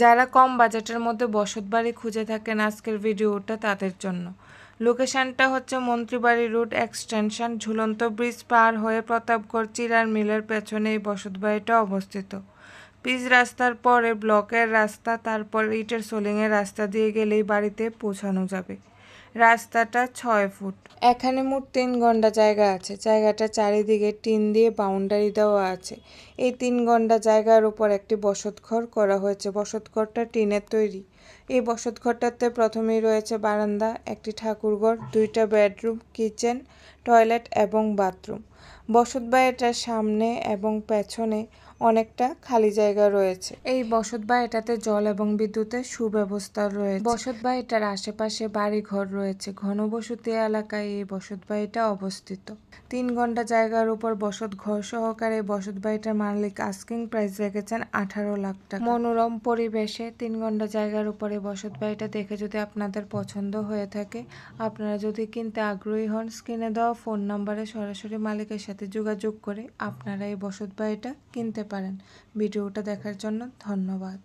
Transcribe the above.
যারা কম বাজেটের মধ্যে বসতবাড়ি খুঁজে থাকেন আজকের ভিডিওটা তাদের জন্য। লোকেশনটা হচ্ছে মন্ত্রীবাড়ি রোড এক্সটেনশন, ঝুলন্ত ব্রিজ পার হয়ে প্রতাপগড় চিরার মিলের পেছনে এই বসতবাড়িটা অবস্থিত। পিচ রাস্তার পরে ব্লকের রাস্তা, তারপর ইটের সোলিংয়ের রাস্তা দিয়ে গেলেই বাড়িতে পৌঁছানো যাবে। রাস্তাটা 6 ফুট। এখানে মোট 3 ঘন্টা জায়গা আছে। জায়গাটা চারিদিকে টিন দিয়ে বাউন্ডারি দেওয়া আছে। এই 3 ঘন্টা জায়গার উপর একটি বসতঘর করা হয়েছে। বসতঘরটা টিনের তৈরি। এই বসতঘরটাতে প্রথমেই রয়েছে বারান্দা, একটি ঠাকুরঘর, 2টা বেডরুম, কিচেন, টয়লেট এবং বাথরুম। বসতবাড়িটার সামনে এবং পেছনে অনেকটা খালি জায়গা রয়েছে। এই বসতবাড়িটাতে জল এবং বিদ্যুতের সুব্যবস্থা রয়েছে। বসতবাড়িটার আশেপাশে বাড়িঘর রয়েছে। ঘনবসতি এলাকায় এই বসতবাড়িটা অবস্থিত। 3 ঘন্টা জায়গার উপর বসতঘর সহকারে বসতবাড়িটার মালিক আস্কিং প্রাইস রেখেছেন 18 লাখ টাকা। মনোরম পরিবেশে 3 ঘন্টা জায়গার উপরে বসতবাড়িটা দেখে যদি আপনাদের পছন্দ হয়ে থাকে, আপনারা যদি কিনতে আগ্রহী হন, স্ক্রিনে দেওয়া ফোন নাম্বারে সরাসরি মালিকের সাথে যোগাযোগ করে আপনারা এই বসতবাড়িটা কিনতে পারেন। ভিডিওটা দেখার জন্য ধন্যবাদ।